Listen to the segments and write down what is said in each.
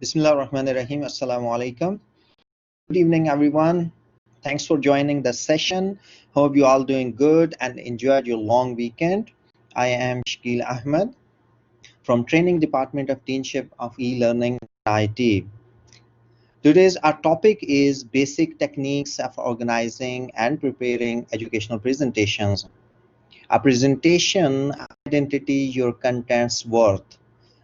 Bismillahirrahmanirrahim. Assalamu alaikum. Good evening, everyone. Thanks for joining the session. Hope you all doing good and enjoyed your long weekend. I am Shakil Ahmed from Training Department of Teenship of eLearning IT. Today's our topic is basic techniques of organizing and preparing educational presentations. A presentation identity, your content's worth.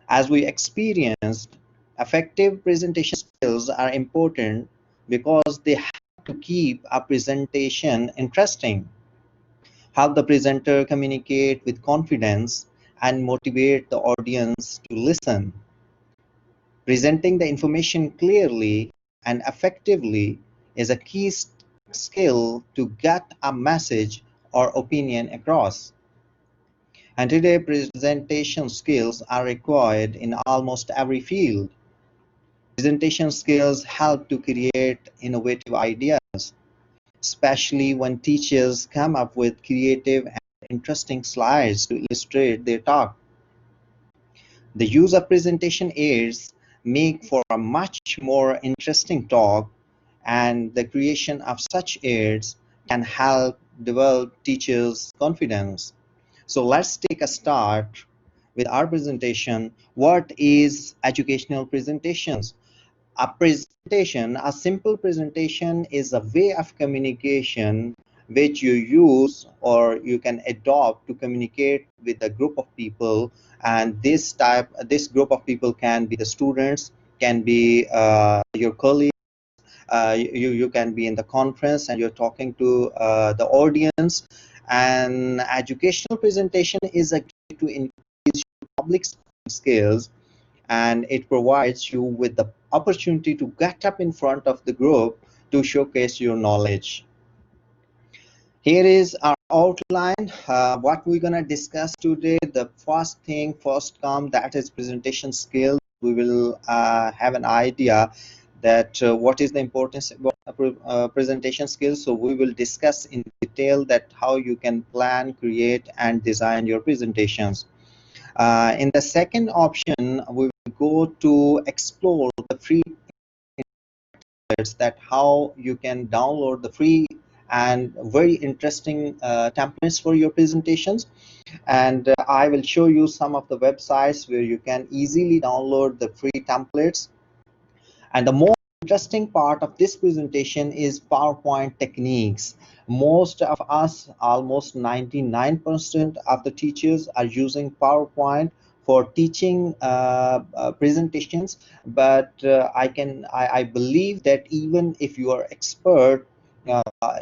As we experienced, effective presentation skills are important because they have to keep a presentation interesting, help the presenter communicate with confidence, and motivate the audience to listen. Presenting the information clearly and effectively is a key skill to get a message or opinion across. And today, presentation skills are required in almost every field. Presentation skills help to create innovative ideas, especially when teachers come up with creative and interesting slides to illustrate their talk. The use of presentation aids make for a much more interesting talk, and the creation of such aids can help develop teachers' confidence. So let's take a start with our presentation. What is educational presentations? A simple presentation is a way of communication which you use or you can adopt to communicate with a group of people, and this group of people can be the students, can be your colleagues. You can be in the conference and you're talking to the audience. And educational presentation is a key to increase your public speaking skills, and it provides you with the opportunity to get up in front of the group to showcase your knowledge. Here is our outline. What we're going to discuss today: the first thing, first come, that is presentation skills. We will have an idea that what is the importance of presentation skills. So we will discuss in detail that how you can plan, create, and design your presentations. In the second option, we will go to explore the free templates, that how you can download the free and very interesting templates for your presentations. And I will show you some of the websites where you can easily download the free templates. And the most interesting part of this presentation is PowerPoint techniques. Most of us, almost 99% of the teachers, are using PowerPoint for teaching presentations. But I believe that even if you are expert,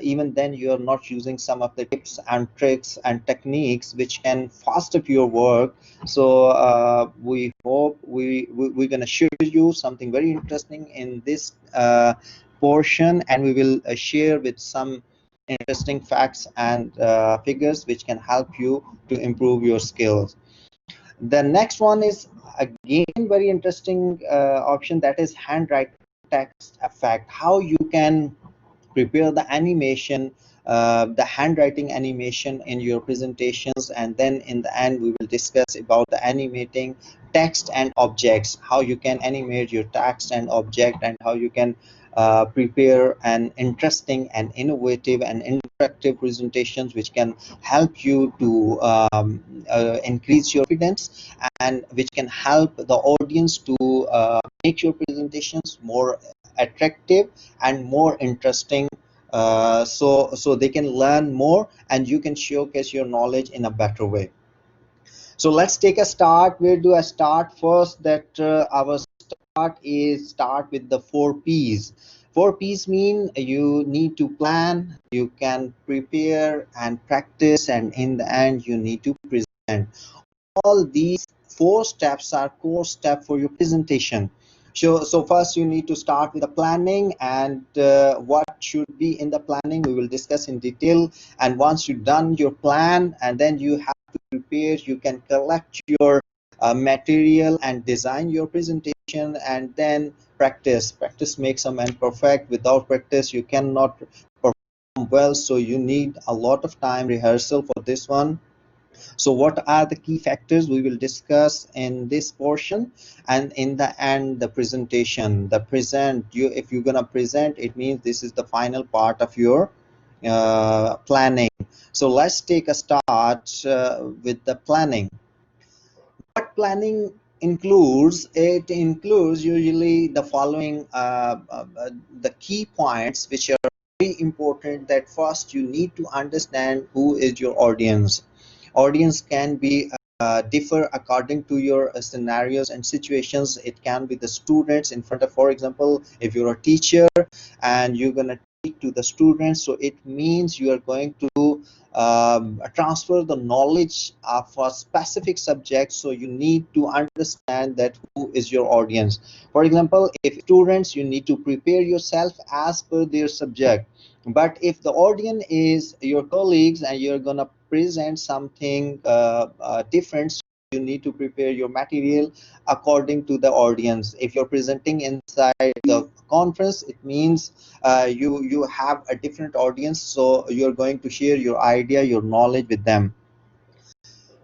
even then you are not using some of the tips and tricks and techniques which can fast up your work. So we hope we're going to share with you something very interesting in this portion, and we will share with some interesting facts and figures which can help you to improve your skills. The next one is again very interesting option, that is handwriting text effect. How you can prepare the animation, the handwriting animation in your presentations, and then in the end we will discuss about the animating text and objects, how you can animate your text and object, and how you can prepare an interesting and innovative and interactive presentations which can help you to increase your confidence, and which can help the audience to make your presentations more attractive and more interesting, so they can learn more and you can showcase your knowledge in a better way. So let's take a start. Where do I start first? That our start with the 4 P's. 4 P's mean you need to plan, you can prepare and practice, and in the end you need to present. All these 4 steps are core step for your presentation. So first you need to start with the planning, and what should be in the planning we will discuss in detail. And once you've done your plan, and then you have to prepare, you can collect your material and design your presentation, and then practice makes a man perfect. Without practice you cannot perform well, so you need a lot of time rehearsal for this one. So what are the key factors we will discuss in this portion, and in the end the presentation, the present. You, if you're gonna present, it means this is the final part of your planning. So let's take a start with the planning. What planning includes? It includes usually the following the key points which are very important. That first, you need to understand who is your audience. Audience can be differ according to your scenarios and situations. It can be the students in front of, for example, if you're a teacher and you're going to teach to the students, so it means you are going to transfer the knowledge of a specific subject. So you need to understand that who is your audience. For example, if students, you need to prepare yourself as per their subject. But if the audience is your colleagues and you're gonna present something different, so you need to prepare your material according to the audience. If you're presenting inside the conference, it means you have a different audience, so you're going to share your idea, your knowledge with them.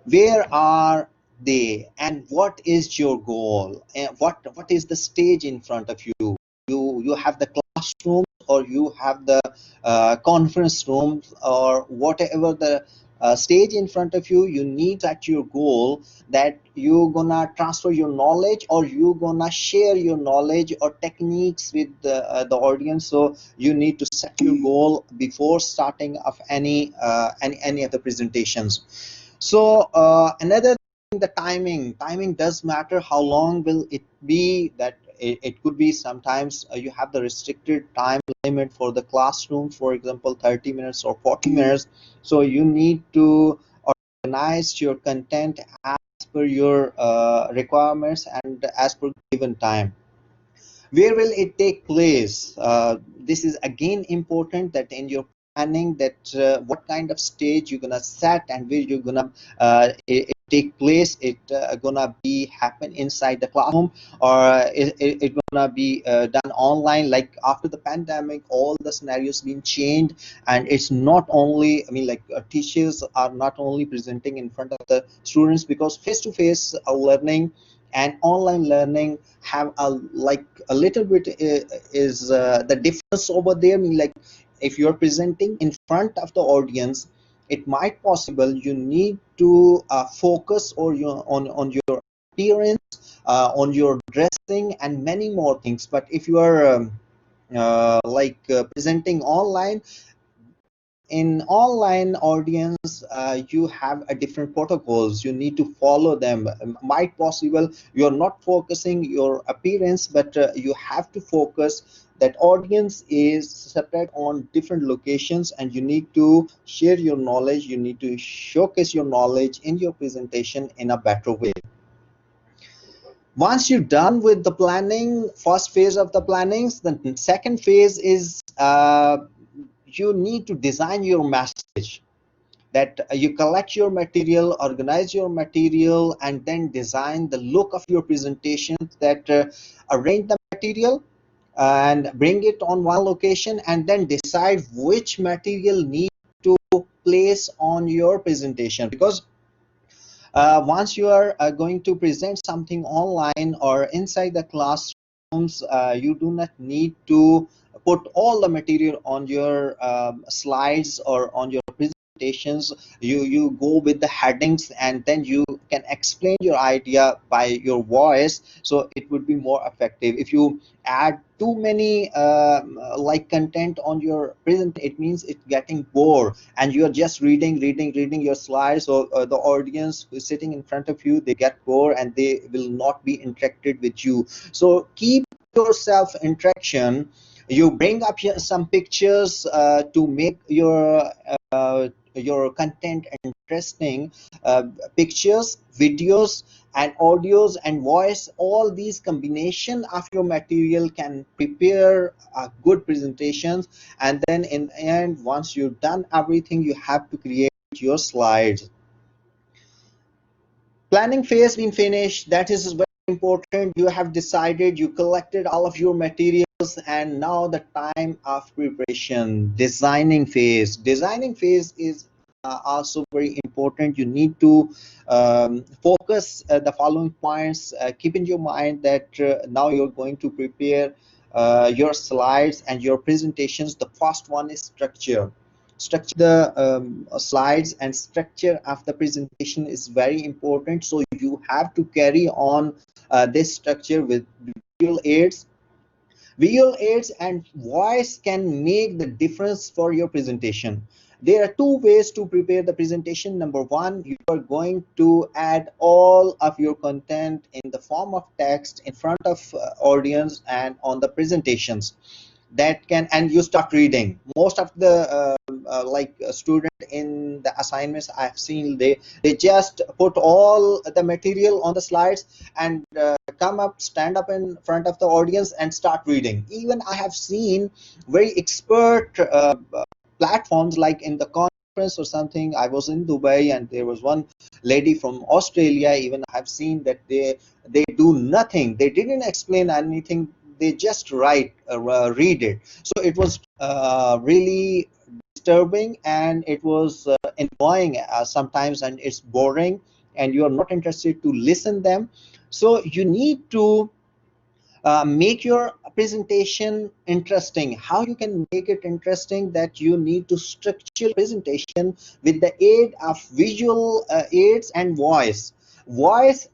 Where are they, and what is your goal, and what is the stage in front of you? You have the classroom, or you have the conference rooms, or whatever the stage in front of you. You need to set your goal, that you're gonna transfer your knowledge, or you're gonna share your knowledge or techniques with the audience. So you need to set your goal before starting of any of the presentations. So another thing, the timing does matter. How long will it be? That it could be sometimes you have the restricted time limit for the classroom, for example 30 minutes or 40 minutes. So you need to organize your content as per your requirements and as per given time. Where will it take place? This is again important, that in your planning, that what kind of stage you're gonna set, and where you're gonna it take place. It gonna be happen inside the classroom, or it gonna be done online. Like after the pandemic, all the scenarios been changed, and it's not only, I mean, like teachers are not only presenting in front of the students, because face to face learning and online learning have a like a little bit is the difference over there. I mean, like if you're presenting in front of the audience, it might possible you need to focus or your on your appearance, on your dressing and many more things. But if you are presenting online, in online audience, you have a different protocols, you need to follow them. Might possible you're not focusing your appearance, but you have to focus that audience is separate on different locations, and you need to share your knowledge, you need to showcase your knowledge in your presentation in a better way. Once you're done with the planning, first phase of the plannings, the second phase is you need to design your message. That you collect your material, organize your material, and then design the look of your presentation. That arrange the material and bring it on one location, and then decide which material need to place on your presentation. Because once you are going to present something online or inside the classrooms, you do not need to put all the material on your slides or on your presentations. You go with the headings, and then you can explain your idea by your voice, so it would be more effective. If you add too many like content on your present, it means it's getting bored, and you're just reading your slides. So the audience who's sitting in front of you, they get bored and they will not be interacted with you. So keep yourself interaction. You bring up some pictures to make your content interesting. Pictures, videos, and audios and voice, all these combination of your material can prepare good presentations. And then in the end, once you've done everything, you have to create your slides. Planning phase been finished, that is very important. You have decided, you collected all of your materials, and now the time of preparation. Designing phase is also very important. You need to focus the following points. Keep in your mind that now you're going to prepare your slides and your presentations. The first one is structure. Structure the slides and structure of the presentation is very important. So you have to carry on this structure with visual aids. Visual aids and voice can make the difference for your presentation. There are two ways to prepare the presentation. Number one, you are going to add all of your content in the form of text in front of audience and on the presentations. That can, and you start reading. Most of the student in the assignments I've seen, they just put all the material on the slides and come up, stand up in front of the audience and start reading. Even I have seen very expert platforms, like in the conference or something. I was in Dubai and there was one lady from Australia. Even I've seen that they do nothing, they didn't explain anything, they just read it. So it was really disturbing, and it was annoying sometimes, and it's boring, and you are not interested to listen them. So you need to make your presentation interesting. How you can make it interesting? That you need to structure presentation with the aid of visual aids and voice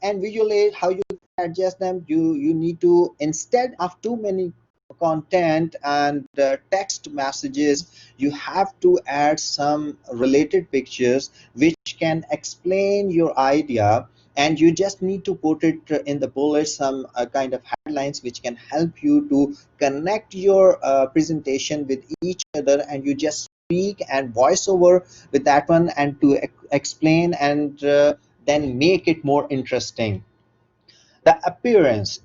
and visual aid. How you adjust them? You need to, instead of too many content and text messages, you have to add some related pictures which can explain your idea, and you just need to put it in the bullets, some kind of headlines which can help you to connect your presentation with each other, and you just speak and voice over with that one and to explain and then make it more interesting. The appearance,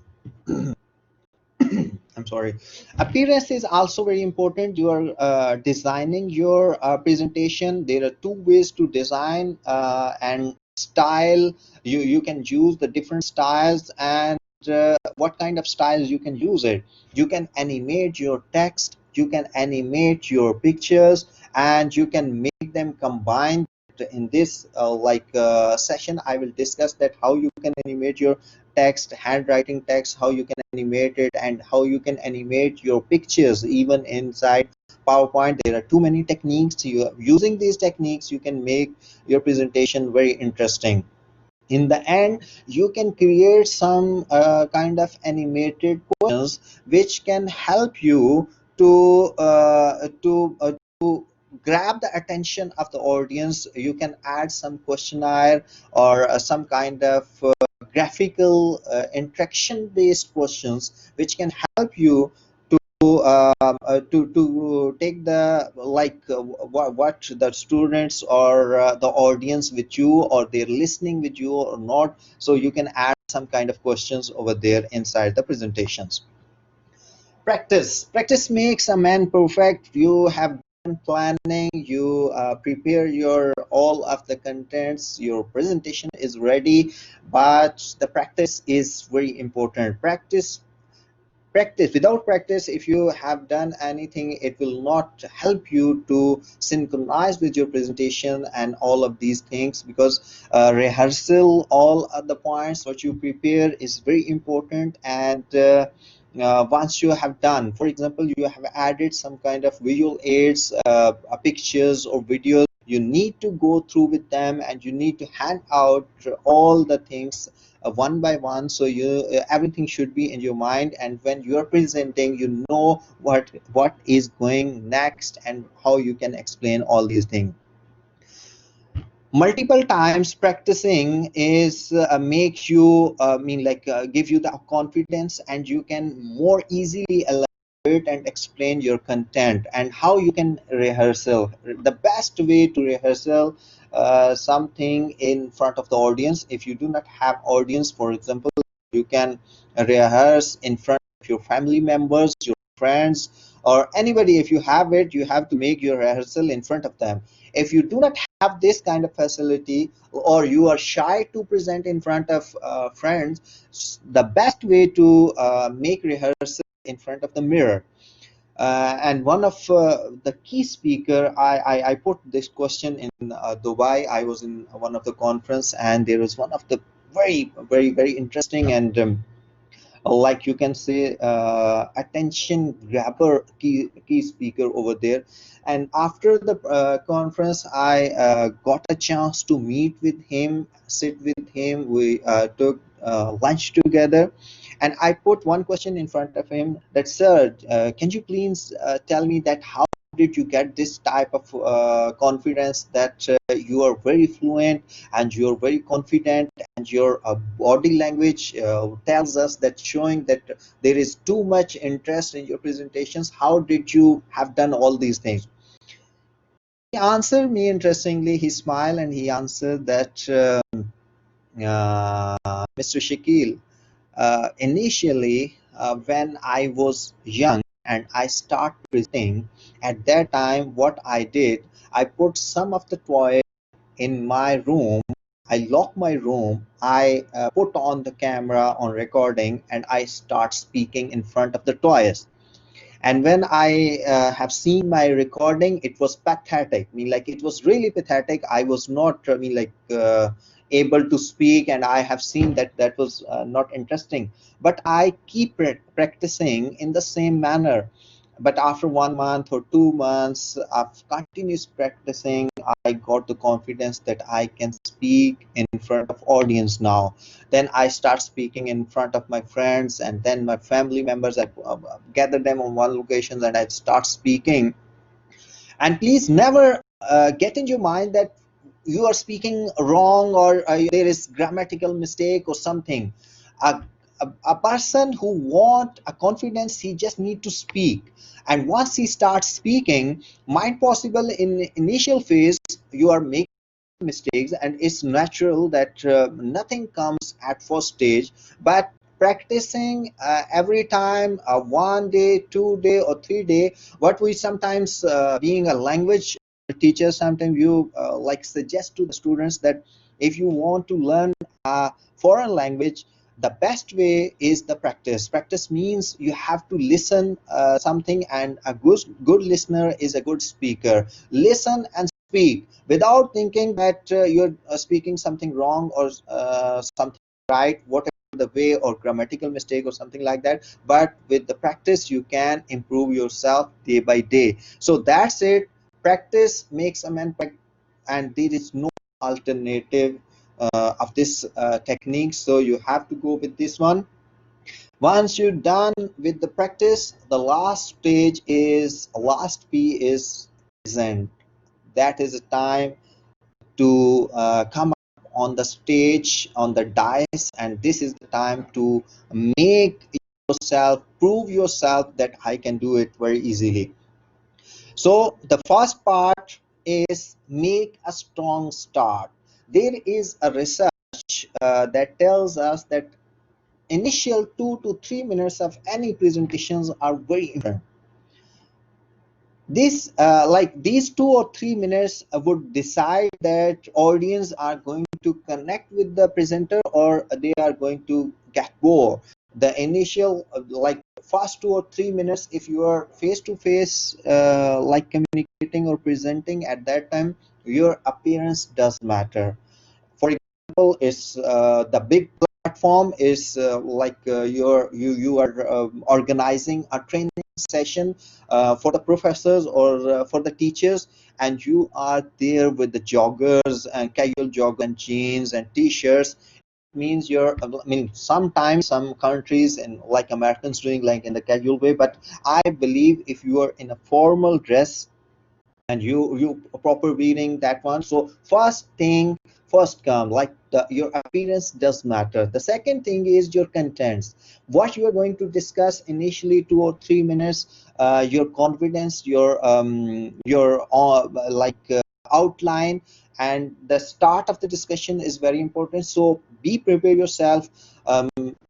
I'm sorry. Appearance is also very important. You are designing your presentation. There are two ways to design and style. You can use the different styles, and what kind of styles you can use it. You can animate your text. You can animate your pictures, and you can make them combine. In this session, I will discuss that how you can animate your text, handwriting text, how you can animate it, and how you can animate your pictures even inside PowerPoint. There are too many techniques. Using these techniques, you can make your presentation very interesting. In the end, you can create some kind of animated questions which can help you to grab the attention of the audience. You can add some questionnaire or some kind of graphical interaction based questions which can help you to take the what the students or the audience with you, or they're listening with you or not. So you can add some kind of questions over there inside the presentations. Practice makes a man perfect. You have done planning, you prepare your all of the contents, your presentation is ready, but the practice is very important. Practice, without practice, if you have done anything, it will not help you to synchronize with your presentation and all of these things, because rehearsal all of the points what you prepare is very important. And once you have done, for example, you have added some kind of visual aids, pictures or videos, you need to go through with them, and you need to hand out all the things one by one. So you everything should be in your mind, and when you are presenting, you know what is going next and how you can explain all these things. Multiple times practicing is make you give you the confidence, and you can more easily elaborate and explain your content. And how you can rehearsal, the best way to rehearsal something in front of the audience. If you do not have audience, for example, you can rehearse in front of your family members, your friends, or anybody. If you have it, you have to make your rehearsal in front of them. If you do not have this kind of facility, or you are shy to present in front of friends, the best way to make rehearsal in front of the mirror. And one of the key speaker, I put this question in Dubai. I was in one of the conference, and there was one of the very interesting and like you can say attention grabber key speaker over there. And after the conference, I got a chance to meet with him, sit with him. We took lunch together, and I put one question in front of him, that sir, can you please tell me that how did you get this type of confidence that you are very fluent and you're very confident, and your body language tells us that, showing that there is too much interest in your presentations. How did you have done all these things? He answered me interestingly. He smiled and he answered that Mr. Shakil, initially when I was young and I started presenting, at that time what I did, I put some of the toys in my room. I lock my room. I put on the camera on recording, and I start speaking in front of the toys. And when I have seen my recording, it was pathetic. I mean, like, it was really pathetic. I was not, I mean, like, able to speak, and I have seen that that was not interesting. But I keep practicing in the same manner. But after 1 month or 2 months of continuous practicing, I got the confidence that I can speak in front of audience now. Then I start speaking in front of my friends, and then my family members. I gather them on one location, and I start speaking. And please never get in your mind that you are speaking wrong, or there is grammatical mistake or something. A person who want a confidence, he just need to speak. And once he starts speaking, might possible in initial phase you are making mistakes, and it's natural that nothing comes at first stage. But practicing every time, 1 day, 2 day, or 3 day, what we sometimes being a language teacher, sometimes you like suggest to the students that if you want to learn a foreign language, the best way is the practice means you have to listen something, and a good listener is a good speaker. Listen and speak without thinking that you're speaking something wrong or something right, whatever the way, or grammatical mistake or something like that. But with the practice, you can improve yourself day by day. So that's it. Practice makes a man perfect, and there is no alternative of this technique. So you have to go with this one. Once you're done with the practice, the last P is present. That is a time to come up on the stage, on the dais, and this is the time to make prove yourself that I can do it very easily. So the first part is make a strong start. There is a research that tells us that initial 2 to 3 minutes of any presentations are very important. This like these 2 or 3 minutes would decide that audience are going to connect with the presenter, or they are going to get bored. The initial like first 2 or 3 minutes, if you are face to face like communicating or presenting, at that time your appearance does matter. For example, is the big platform is like you are organizing a training session for the professors or for the teachers, and you are there with the joggers and casual joggers and jeans and t-shirts. Means you're, I mean, sometimes some countries and like Americans doing like in the casual way, but I believe if you are in a formal dress and you proper reading that one. So first thing first come, like your appearance does matter. The second thing is your contents, what you are going to discuss initially 2 or 3 minutes, your confidence, your like outline, and the start of the discussion is very important. So be prepare yourself.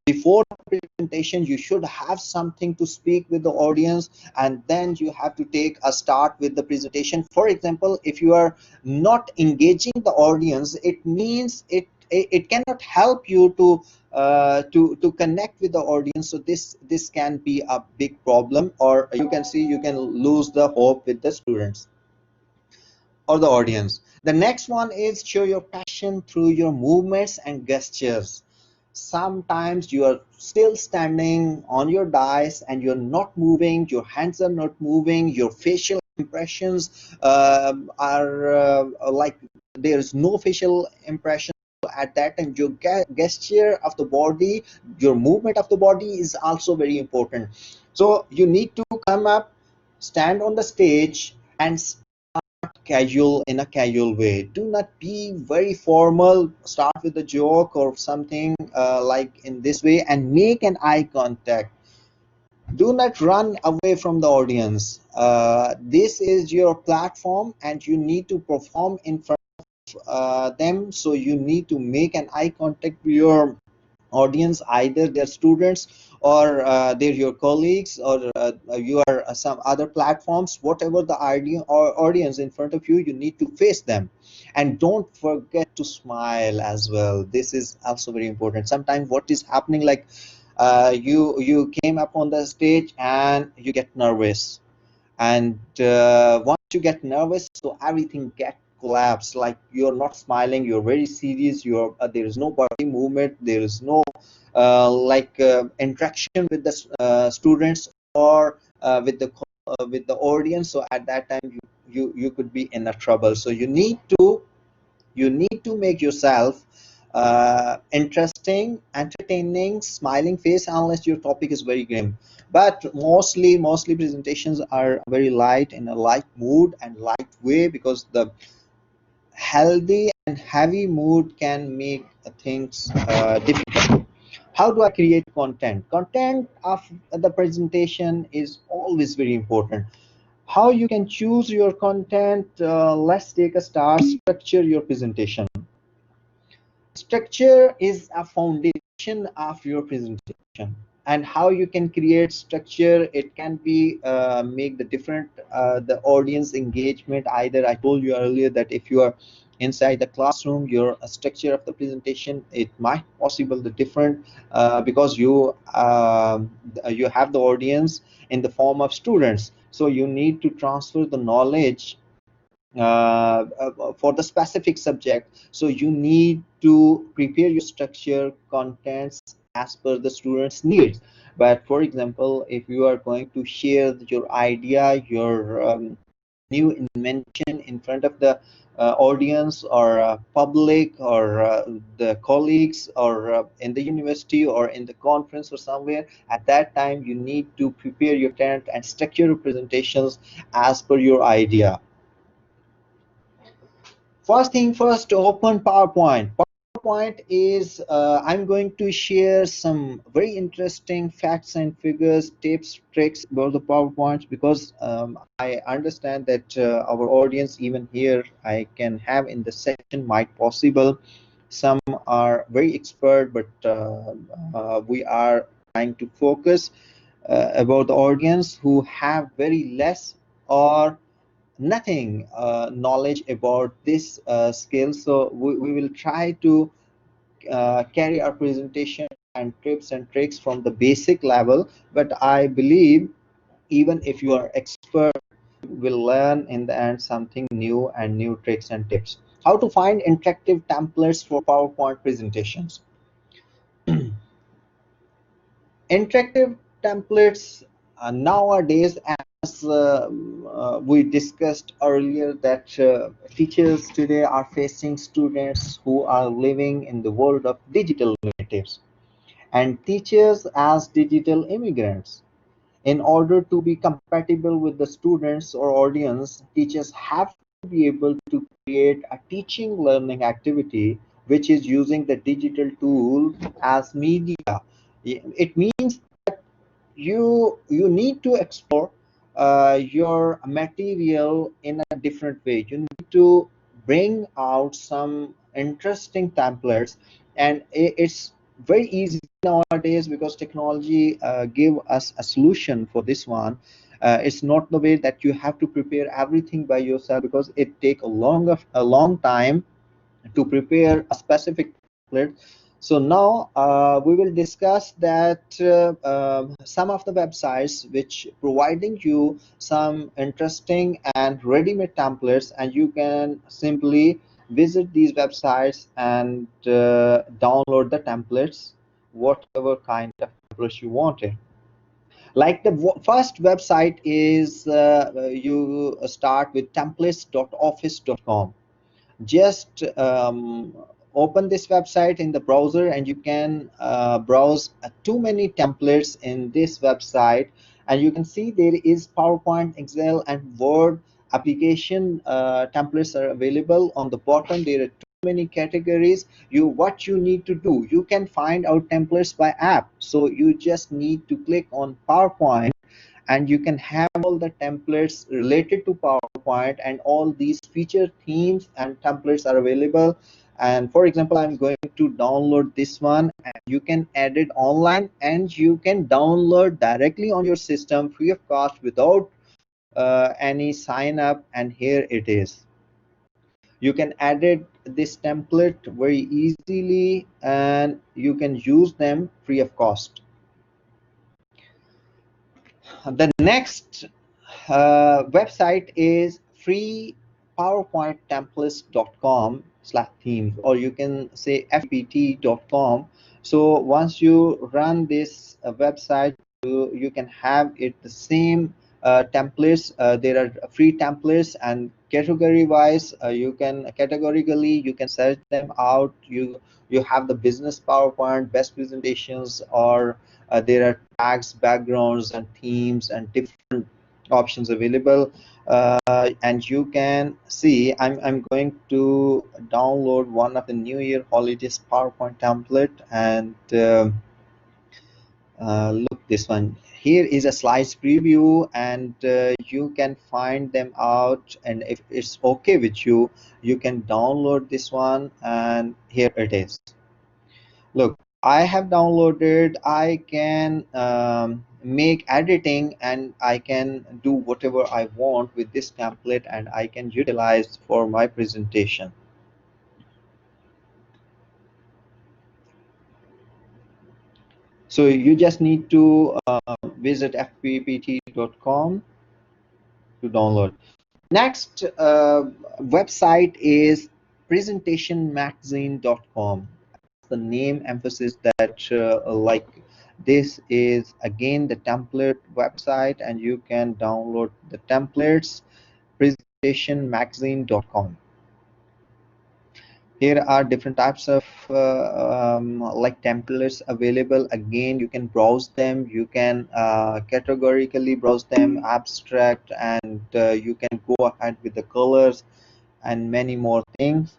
Before the presentation, you should have something to speak with the audience, and then you have to take a start with the presentation. For example, if you are not engaging the audience, it means it it cannot help you to connect with the audience. So this can be a big problem, or you can see you can lose the hope with the students or the audience. The next one is show your passion through your movements and gestures. Sometimes you are still standing on your dais and you're not moving, your hands are not moving, your facial impressions are like there is no facial impression at that time. Your gesture of the body, your movement of the body is also very important. So you need to come up, stand on the stage, and casual in a casual way. Do not be very formal. Start with a joke or something like in this way, and make an eye contact. Do not run away from the audience. This is your platform and you need to perform in front of them, so you need to make an eye contact with your audience, either they're students or they're your colleagues, or you are some other platforms, whatever the idea or audience in front of you, you need to face them. And don't forget to smile as well. This is also very important. Sometimes what is happening, like you came up on the stage and you get nervous, and once you get nervous, so everything get collapse. Like you're not smiling, you're very serious, you're there is no body movement, there is no interaction with the students or with the audience. So at that time you could be in a trouble. So you need to make yourself interesting, entertaining, smiling face, unless your topic is very grim. But mostly presentations are very light, in a light mood and light way, because the healthy and heavy mood can make things difficult. How do I create content? Content of the presentation is always very important. How you can choose your content? Let's take a start. Structure your presentation. Structure is a foundation of your presentation. And how you can create structure, it can be make the different the audience engagement. Either I told you earlier that if you are inside the classroom, your structure of the presentation, it might possible the different because you have the audience in the form of students, so you need to transfer the knowledge for the specific subject. So you need to prepare your structure contents as per the students needs. But for example, if you are going to share your idea, your new invention in front of the audience or public or the colleagues or in the university or in the conference or somewhere, at that time you need to prepare your content and structure your presentations as per your idea. First thing first, open PowerPoint. PowerPoint is, I'm going to share some very interesting facts and figures, tips, tricks about the PowerPoint, because I understand that our audience, even here, I can have in the session, might possible. Some are very expert, but we are trying to focus about the audience who have very less or nothing knowledge about this skill. So we will try to carry our presentation and tips and tricks from the basic level, but I believe even if you are expert, you will learn in the end something new and new tricks and tips. How to find interactive templates for PowerPoint presentations. Interactive templates nowadays, as we discussed earlier, that teachers today are facing students who are living in the world of digital natives, and teachers as digital immigrants. In order to be compatible with the students or audience, teachers have to be able to create a teaching learning activity which is using the digital tool as media. It means you need to explore your material in a different way. You need to bring out some interesting templates, and it's very easy nowadays because technology give us a solution for this one. It's not the way that you have to prepare everything by yourself, because it take a long time to prepare a specific template. So now we will discuss that some of the websites which providing you some interesting and ready-made templates, and you can simply visit these websites and download the templates, whatever kind of templates you wanted. Like the first website is you start with templates.office.com. Just open this website in the browser, and you can browse too many templates in this website, and you can see there is PowerPoint, Excel, and Word application templates are available. On the bottom there are too many categories. What you need to do, you can find out templates by app, so you just need to click on PowerPoint, and you can have all the templates related to PowerPoint, and all these feature themes and templates are available. And for example, I'm going to download this one, and you can add it online, and you can download directly on your system free of cost without any sign up. And here it is. You can edit this template very easily, and you can use them free of cost. The next website is freepowerpointtemplates.com/themes, or you can say fpt.com. So once you run this website, you can have it the same templates. There are free templates, and category wise, you can categorically you can search them out. You have the business PowerPoint, best presentations, or there are tags, backgrounds, and themes, and different options available. And you can see I'm going to download one of the New Year holidays PowerPoint template, and look, this one here is a slides preview, and you can find them out, and if it's okay with you, you can download this one, and here it is. Look, I have downloaded. I can make editing, and I can do whatever I want with this template, and I can utilize for my presentation. So you just need to visit fppt.com to download. Next website is presentationmagazine.com. The name emphasis that like this is again the template website, and you can download the templates. Presentationmagazine.com. Here are different types of like templates available. Again, you can browse them, you can categorically browse them, abstract, and you can go ahead with the colors and many more things.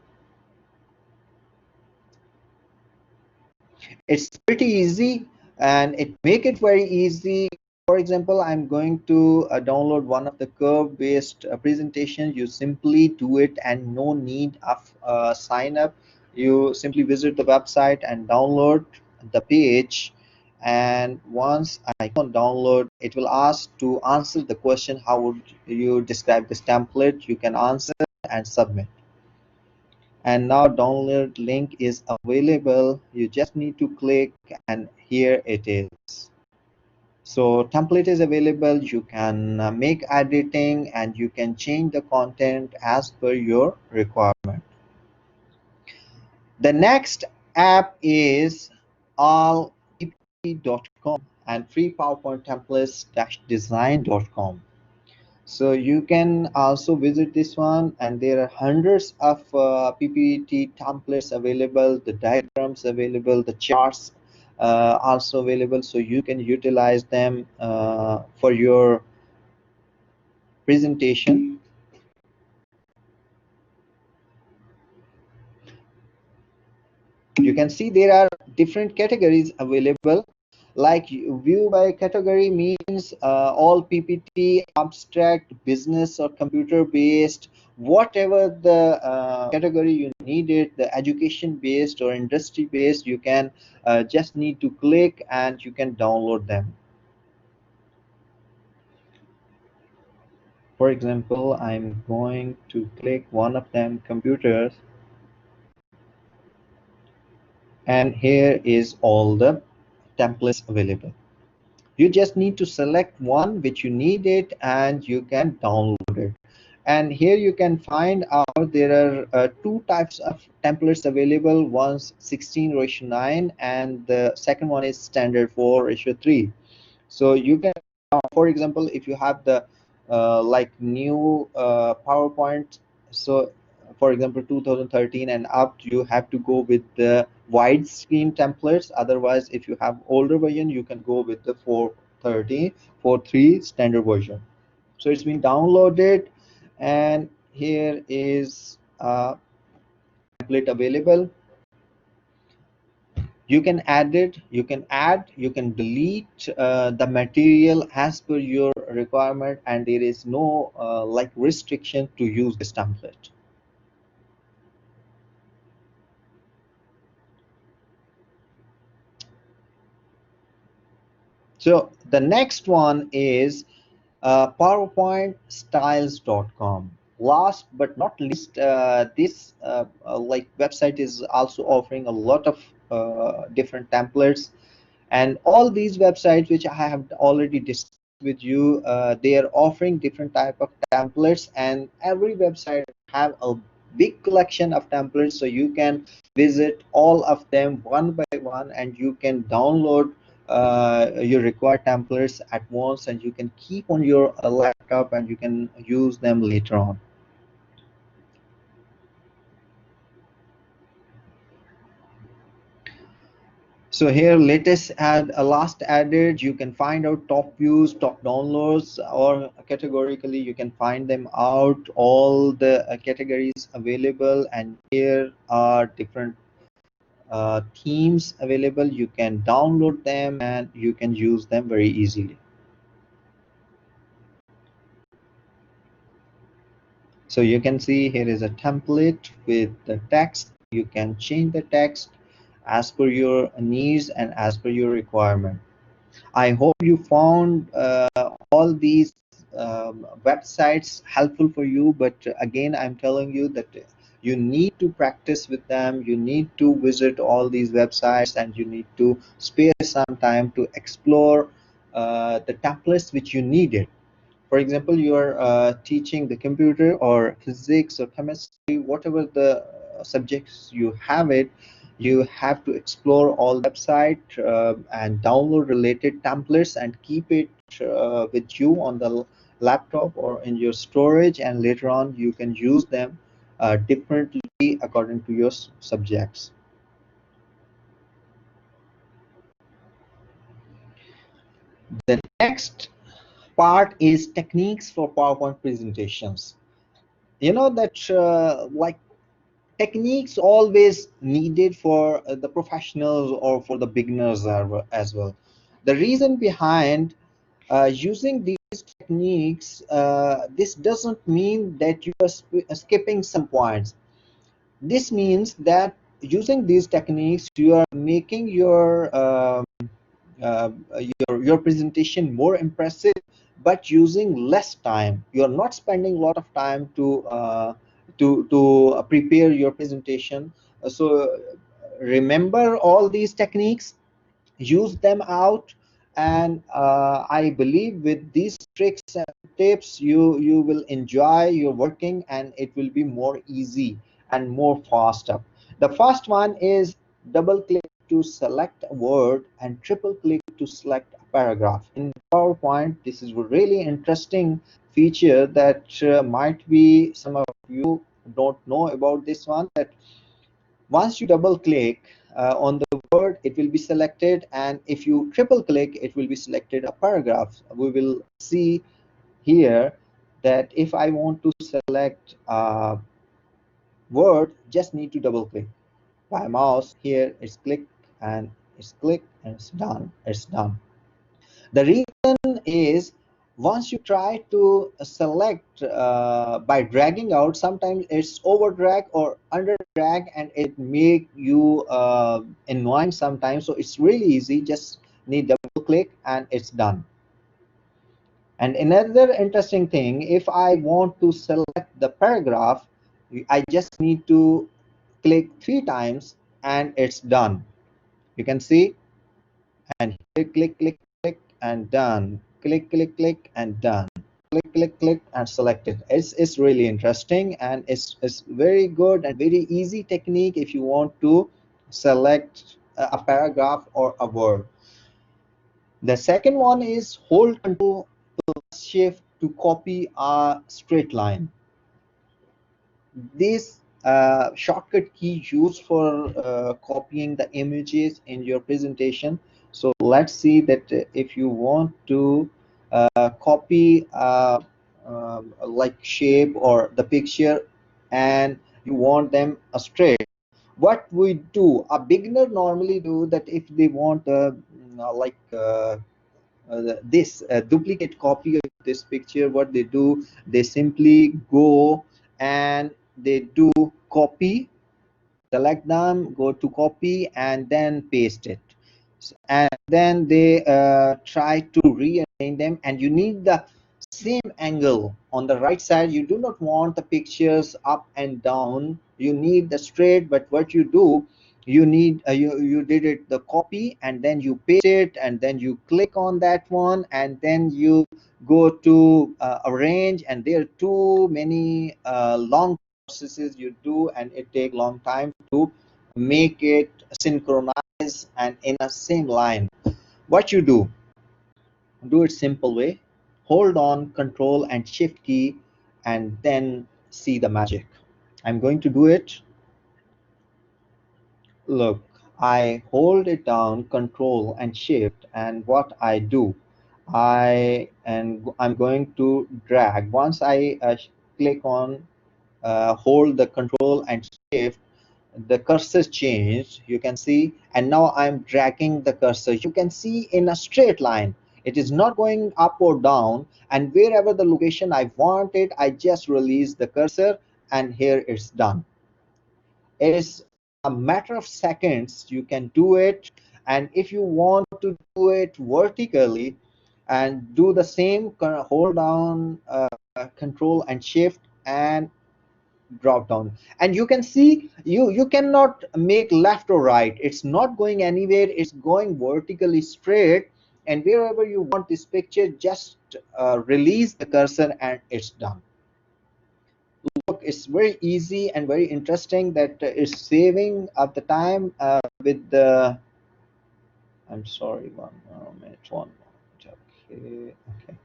It's pretty easy, and it make it very easy. For example, I'm going to download one of the curve based presentations. You simply do it, and no need of sign up. You simply visit the website and download the page, and once I click on download, it will ask to answer the question, how would you describe this template. You can answer and submit. And now download link is available. You just need to click, and here it is. So template is available. You can make editing, and you can change the content as per your requirement. The next app is allppt.com and free PowerPoint templates-design.com. So you can also visit this one, and there are hundreds of PPT templates available, the diagrams available, the charts also available, so you can utilize them for your presentation. You can see there are different categories available. Like view by category means all PPT, abstract, business, or computer based, whatever the category you need it, the education based or industry based, you can just need to click, and you can download them. For example, I'm going to click one of them, computers. and here is all the templates available. You just need to select one which you need it and you can download it. And here you can find out there are two types of templates available. One's 16:9 and the second one is standard 4:3. So you can, for example, if you have the like new PowerPoint, so for example 2013 and up, you have to go with the widescreen templates. Otherwise, if you have older version, you can go with the 430 4.3 standard version. So it's been downloaded, and here is a template available. You can add it, you can add, you can delete the material as per your requirement, and there is no like restriction to use this template. So the next one is PowerPointStyles.com. Last but not least, this like website is also offering a lot of different templates, and all these websites which I have already discussed with you, they are offering different type of templates, and every website have a big collection of templates, so you can visit all of them one by one and you can download your required templates at once, and you can keep on your laptop and you can use them later on. So here latest add last added, you can find out top views, top downloads, or categorically you can find them out, all the categories available, and here are different themes available. You can download them and you can use them very easily. So you can see here is a template with the text. You can change the text as per your needs and as per your requirement. I hope you found all these websites helpful for you, but again, I'm telling you that you need to practice with them. You need to visit all these websites and you need to spare some time to explore the templates which you needed. For example, you are teaching the computer or physics or chemistry, whatever the subjects you have it, you have to explore all website and download related templates and keep it with you on the laptop or in your storage, and later on you can use them differently according to your subjects. The next part is techniques for PowerPoint presentations. You know that like techniques always needed for the professionals or for the beginners as well. The reason behind using these techniques, this doesn't mean that you are skipping some points. This means that using these techniques you are making uh, your presentation more impressive, but using less time. You are not spending a lot of time to prepare your presentation. So remember all these techniques, use them out, and I believe with these tricks and tips you will enjoy your working and it will be more easy and more faster. The first one is double click to select a word and triple click to select a paragraph. In PowerPoint, this is a really interesting feature that might be some of you don't know about this one, that once you double click on the word, it will be selected, and if you triple click, it will be selected a paragraph. We will see here that if I want to select a word, just need to double click by mouse. Here it's click and it's click and it's done. It's done. The reason is once you try to select by dragging out, sometimes it's over drag or under drag and it make you annoying sometimes. So it's really easy, just need double click and it's done. And another interesting thing, if I want to select the paragraph, I just need to click 3 times and it's done. You can see, and here click, click, click, and done. Click, click, click, and done. Click, click, click, and select it. It's really interesting, and it's very good and very easy technique if you want to select a paragraph or a word. The second one is hold Control Shift to copy a straight line. This shortcut key used for copying the images in your presentation. So let's see that if you want to copy like shape or the picture, and you want them straight, what we do, a beginner normally do that if they want like this duplicate copy of this picture, what they do, they simply go and they do copy, select them, go to copy, and then paste it. And then they try to rearrange them, and you need the same angle on the right side. You do not want the pictures up and down, you need the straight. But what you do, you need you did it the copy, and then you paste it, and then you click on that one, and then you go to arrange, and there are too many long processes you do, and it take long time to make it synchronize and in a same line. What you do it simple way, hold on Control and Shift key, and then see the magic. I'm going to do it. Look, I hold it down Control and Shift, and what I do, I'm going to drag. Once I click on hold the Control and Shift, the cursor changed, you can see, and now I'm dragging the cursor, you can see, in a straight line. It is not going up or down, and wherever the location I want it, I just release the cursor, and here it's done. It is a matter of seconds, you can do it. And if you want to do it vertically, and do the same, hold down Control and Shift, and drop down, and you can see, you cannot make left or right, it's not going anywhere, it's going vertically straight. And wherever you want this picture, just release the cursor, and it's done. Look, it's very easy and very interesting, that it's saving at the time with the, I'm sorry, one minute, one moment. Okay, okay.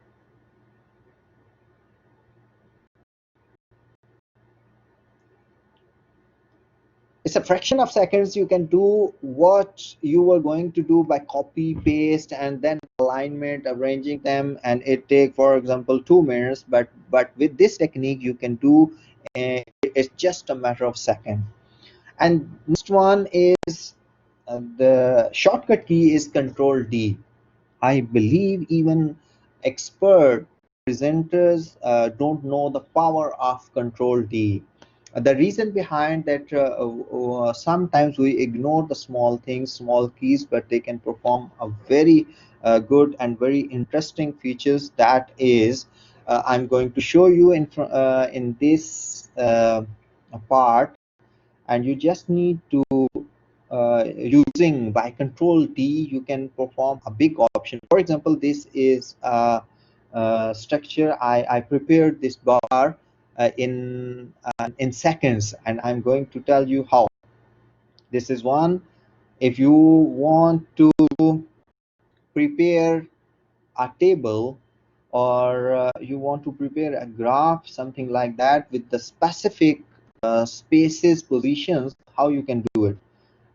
It's a fraction of seconds, you can do what you were going to do by copy paste and then alignment, arranging them, and it take, for example, 2 minutes. But with this technique you can do it's just a matter of second. And next one is the shortcut key is Control D. I believe even expert presenters don't know the power of Control D. The reason behind that, sometimes we ignore the small things, small keys, but they can perform a very good and very interesting features. That is, I'm going to show you in this part, and you just need to using by Control D, you can perform a big option. For example, this is a structure. I prepared this bar in seconds, and I'm going to tell you how. This is one. If you want to prepare a table, or you want to prepare a graph, something like that, with the specific spaces, positions, how you can do it.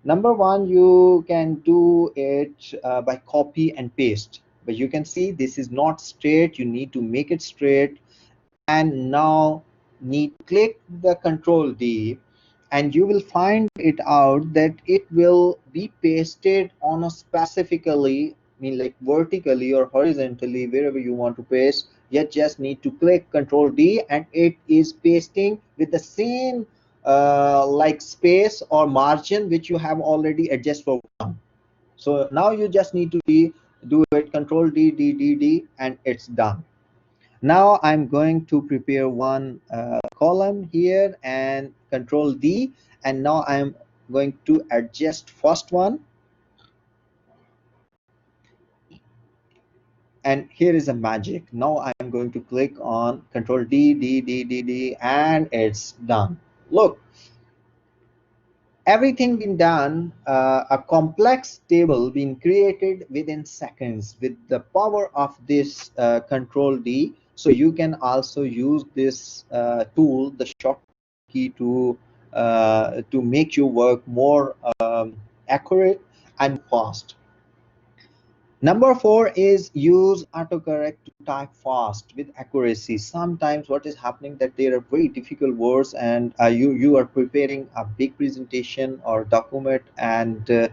Number one, you can do it by copy and paste, but you can see this is not straight, you need to make it straight. And now need click the Control D, and you will find it out that it will be pasted on a specifically, mean like vertically or horizontally, wherever you want to paste. You just need to click Control D, and it is pasting with the same like space or margin which you have already adjusted for one. So now you just need to do it Control D, D, D, D, and it's done. Now I'm going to prepare one column here, and Control D, and now I'm going to adjust first one. And here is a magic. Now I'm going to click on Control D, D, D, D, D, and it's done. Look, everything been done, a complex table being created within seconds with the power of this Control D. So you can also use this tool, the short key, to make your work more accurate and fast. Number 4 is use autocorrect to type fast with accuracy. Sometimes what is happening that there are very difficult words, and you are preparing a big presentation or document, and there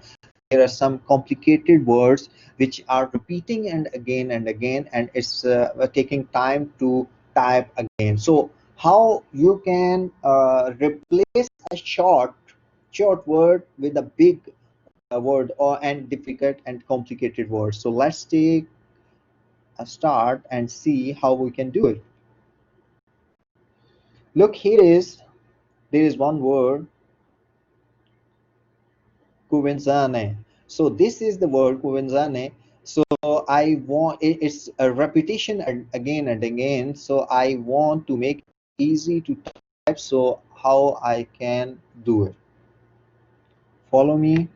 are some complicated words which are repeating and again, and it's taking time to type again. So how you can replace a short word with a big word or and difficult and complicated words. So let's take a start and see how we can do it. Look, there is one word, Kuvenzane. So this is the word Kuvenzane. So I want it's a repetition again and again. So I want to make it easy to type. So how I can do it? Follow me.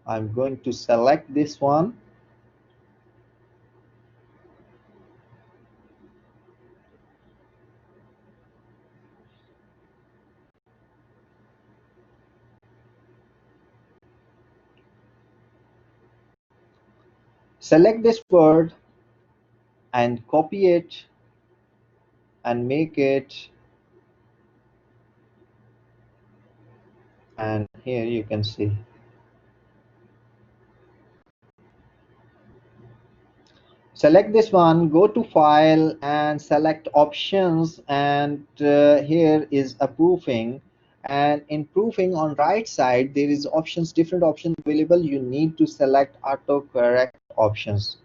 I'm going to select this one. Select this word and copy it and make it, and here you can see. Select this one, go to file and select options, and here is a proofing, and in proofing on right side there is options, different options available. You need to select autocorrect options,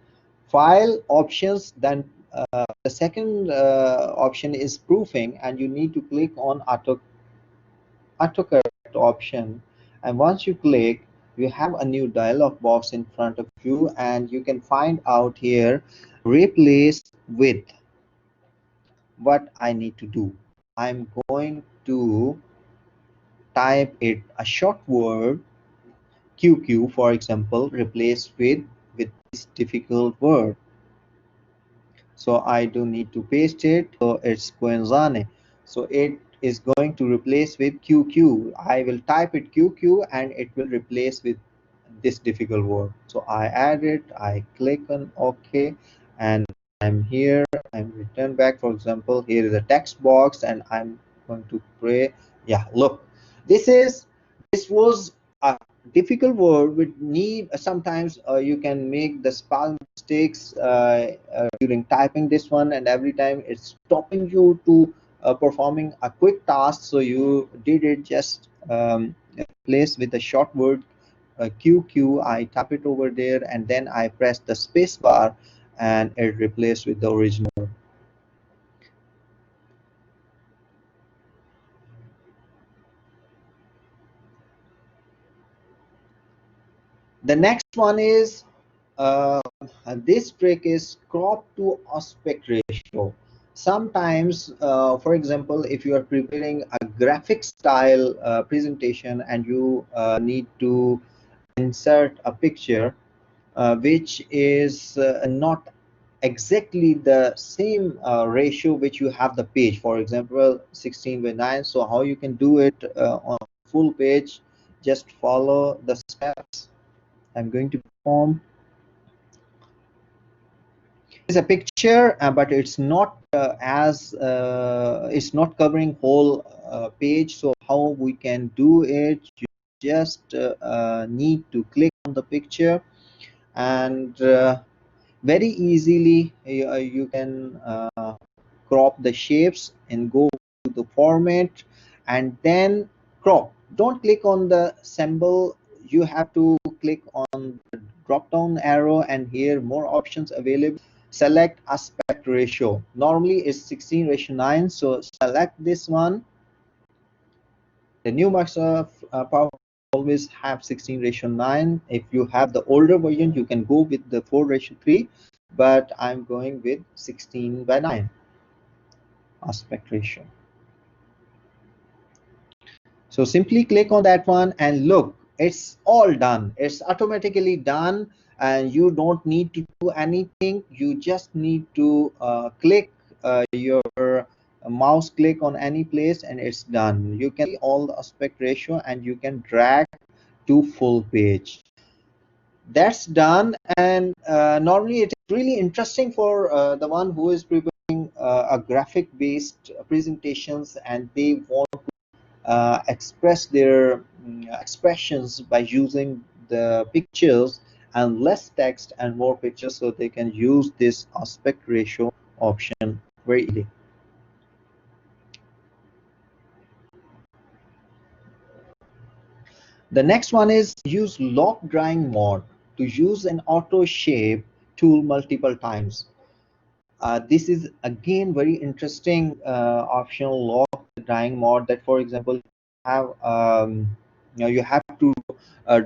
file options, then the second option is proofing, and you need to click on autocorrect option. And once you click, you have a new dialog box in front of you, and you can find out here replace with. What I need to do, I'm going to type it a short word, QQ for example, replace with this difficult word. So I do need to paste it. So it's Quenzane. So it is going to replace with QQ. I will type it QQ and it will replace with this difficult word. So I add it, I click on OK, and I'm here. I'm return back. For example, here is a text box, and I'm going to pray. Yeah, look, this was a difficult word with need. Sometimes you can make the spell mistakes during typing this one, and every time it's stopping you to performing a quick task. So you did it just place with a short word QQ. I tap it over there, and then I press the space bar, and it replaced with the original. The next one is this trick is crop to aspect ratio. Sometimes, for example, if you are preparing a graphic style presentation and you need to insert a picture which is not exactly the same ratio which you have the page, for example 16 by 9. So how you can do it on full page? Just follow the steps I'm going to perform. It's a picture, but it's not it's not covering whole page. So how we can do it? You just need to click on the picture, and very easily you can crop the shapes and go to the format and then crop. Don't click on the symbol, you have to click on the drop down arrow, and here more options available. Select aspect ratio, normally it's 16:9, so select this one. The new Microsoft PowerPoint always have 16:9. If you have the older version, you can go with the 4:3, but I'm going with 16:9 aspect ratio. So simply click on that one and look, it's all done. It's automatically done and you don't need to do anything. You just need to click your mouse click on any place and it's done. You can see all the aspect ratio and you can drag to full page. That's done. And normally it is really interesting for the one who is preparing a graphic based presentations and they want express their expressions by using the pictures and less text and more pictures, so they can use this aspect ratio option very easily. The next one is use lock drawing mode to use an auto shape tool multiple times. This is again very interesting optional lock drawing mode, that for example you have you have to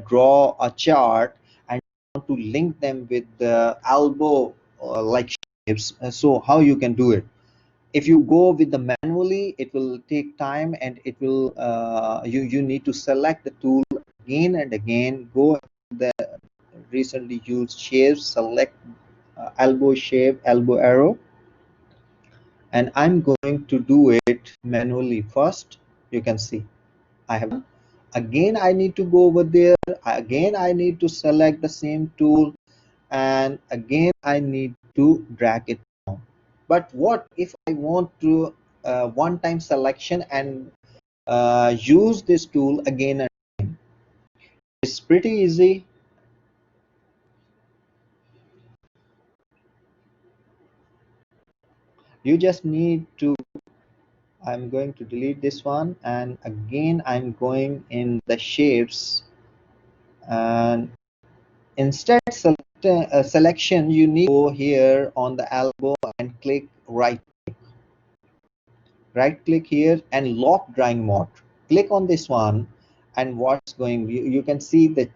draw a chart and you want to link them with the elbow like shapes. So how you can do it? If you go with the manually, it will take time and it will you need to select the tool again and again. Go the recently used shapes, select elbow shape, elbow arrow, and I'm going to do it manually first. You can see I have again I need to go over there, again I need to select the same tool, and again I need to drag it down. But what if I want to one time selection and use this tool again and again? It's pretty easy. You just need to, I'm going to delete this one and again I'm going in the shapes, and instead select selection, you need to go here on the elbow and click right click here and lock drawing mode. Click on this one and what's going, you can see the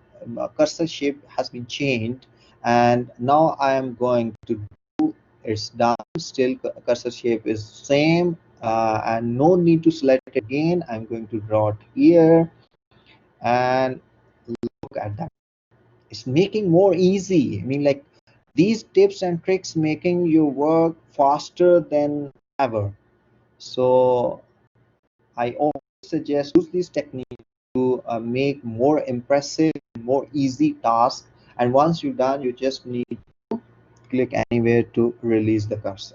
cursor shape has been changed, and now I am going to do, it's done. Still cursor shape is same, and no need to select it again. I'm going to draw it here and look at that. It's making more easy. I mean, like, these tips and tricks making your work faster than ever. So I always suggest use this technique to make more impressive, more easy tasks. And once you're done, you just need to click anywhere to release the cursor.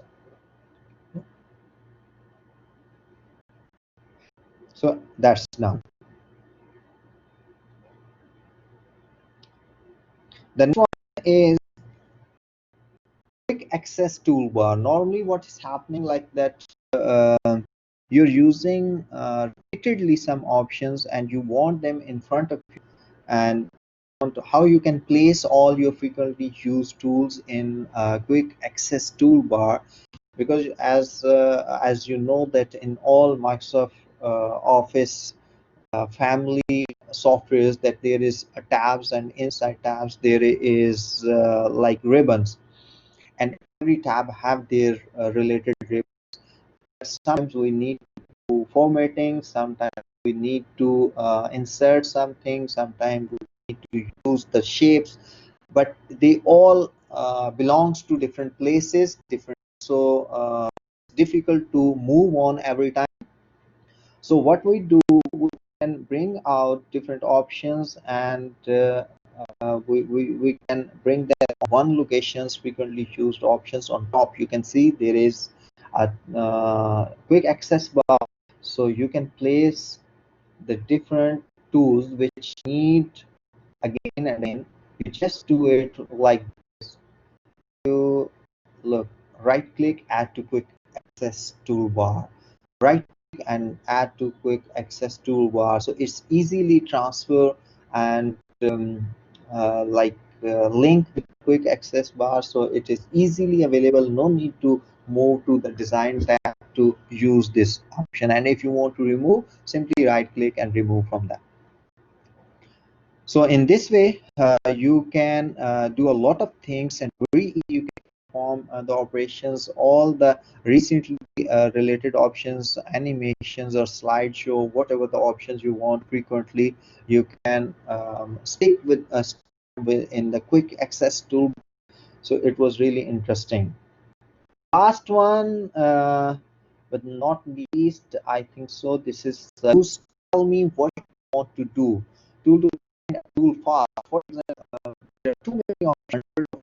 So that's done. The next one is quick access toolbar. Normally what is happening like that, you're using repeatedly some options and you want them in front of you, and how you can place all your frequently used tools in quick access toolbar. Because as you know that in all Microsoft Office family softwares, that there is a tabs, and inside tabs there is like ribbons, and every tab have their related ribbons. Sometimes we need to formatting, sometimes we need to insert something, sometimes we need to use the shapes, but they all belongs to different places, different, so difficult to move on every time. So what we do, we can bring out different options, and we can bring that on one locations frequently used options. On top you can see there is a quick access bar, so you can place the different tools which need again and again. You just do it like this. You look, right click, add to quick access toolbar, right click and add to quick access toolbar, so it's easily transfer and like link with quick access bar, so it is easily available. No need to move to the design tab to use this option, and if you want to remove, simply right click and remove from that. So in this way, you can do a lot of things, and very easy you can perform the operations, all the recently related options, animations or slideshow, whatever the options you want frequently, you can stick with in the quick access tool. So it was really interesting. Last one, but not least, I think so. This is tell me what you want to do. To find a tool fast. For example, there are too many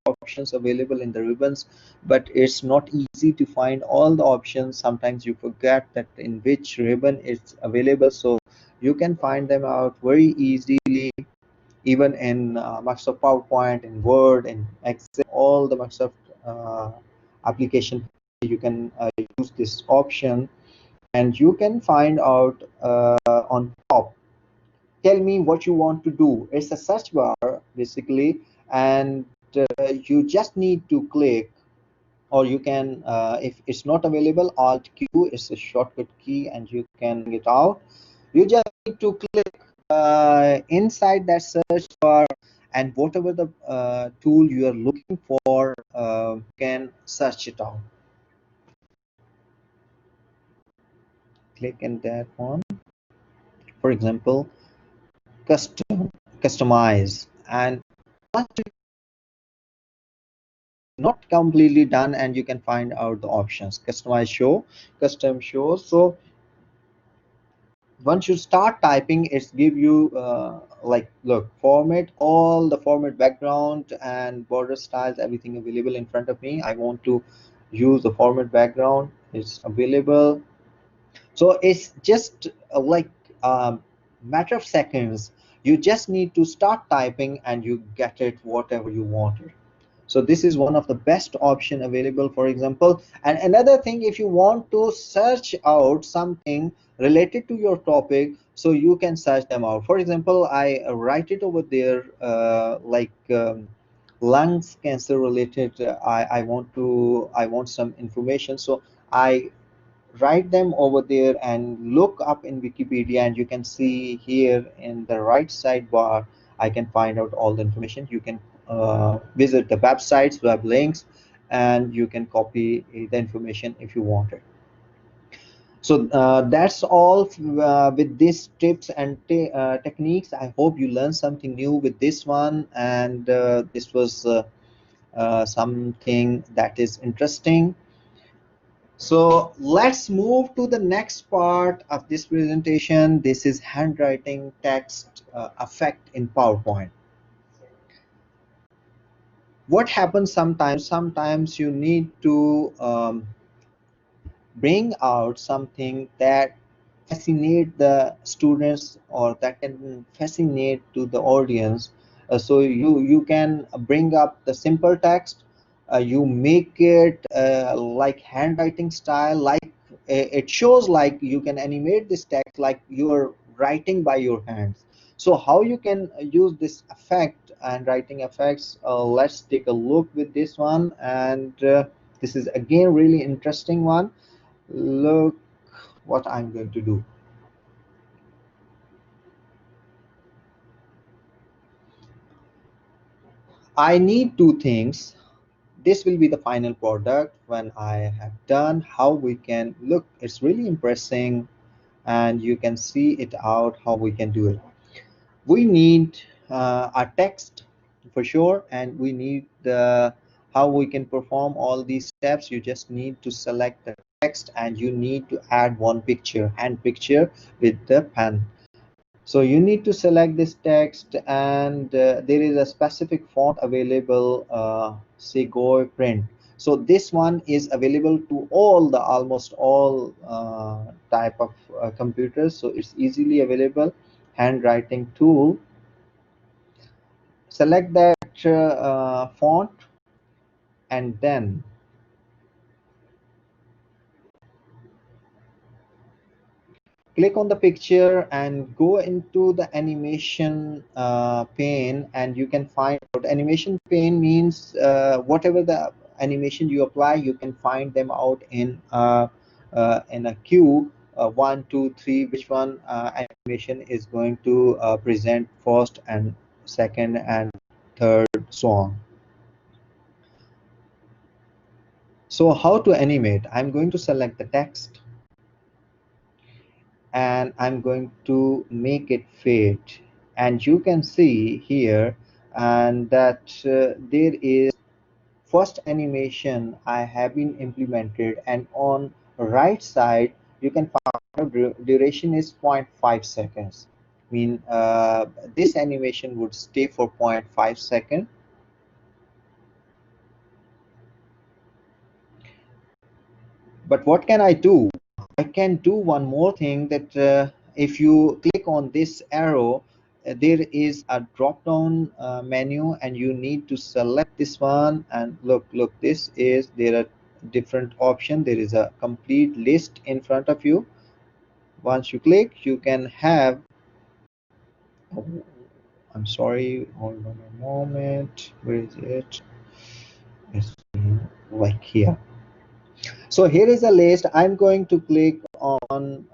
options available in the ribbons, but it's not easy to find all the options. Sometimes you forget that in which ribbon it's available, so you can find them out very easily, even in Microsoft PowerPoint, in Word, in Excel, all the Microsoft application. You can use this option, and you can find out on top. Tell me what you want to do. It's a search bar basically, and you just need to click, or you can, if it's not available, Alt Q is a shortcut key, and you can get out. You just need to click inside that search bar, and whatever the tool you are looking for, can search it out. Click in that one. For example, customize, and once it's not completely done, and you can find out the options, customize show, custom show. So once you start typing, it's give you like, look, format, all the format, background and border styles, everything available in front of me. I want to use the format background, it's available. So it's just like a matter of seconds. You just need to start typing and you get it whatever you wanted. So this is one of the best option available, for example. And another thing, if you want to search out something related to your topic, so you can search them out. For example, I write it over there, like lungs cancer related. I want some information, so I write them over there and look up in Wikipedia, and you can see here in the right sidebar, I can find out all the information. You can visit the websites, web links, and you can copy the information if you want it. So that's all with these tips and techniques. I hope you learned something new with this one, and this was something that is interesting. So let's move to the next part of this presentation. This is handwriting text effect in PowerPoint. What happens sometimes? Sometimes you need to bring out something that fascinate the students, or that can fascinate to the audience. So you can bring up the simple text, you make it like handwriting style, like it shows like you can animate this text like you're writing by your hands. So how you can use this effect and writing effects, let's take a look with this one. And this is again really interesting one. Look what I'm going to do. I need two things. This will be the final product when I have done. How we can look, it's really impressing, and you can see it out how we can do it. We need a text for sure, and we need the how we can perform all these steps. You just need to select the text, and you need to add one picture, hand picture, with the pen. So you need to select this text, and there is a specific font available, say Go Print. So this one is available to all the almost all type of computers, so it's easily available. Handwriting tool, select that font, and then click on the picture and go into the animation pane, and you can find out. Animation pane means whatever the animation you apply, you can find them out in a queue, 1 2 3, which one animation is going to present first, and second, and third, so on. So how to animate? I'm going to select the text and I'm going to make it fade, and you can see here and that there is first animation I have been implemented, and on right side you can find duration is 0.5 seconds. I mean this animation would stay for 0.5 seconds. But what can I do? I can do one more thing, that if you click on this arrow, there is a drop down menu and you need to select this one, and look, this is, there are different options. There is a complete list in front of you. Once you click, you can have, oh, I'm sorry, hold on a moment, where is it? It's like here. So here is a list. I'm going to click on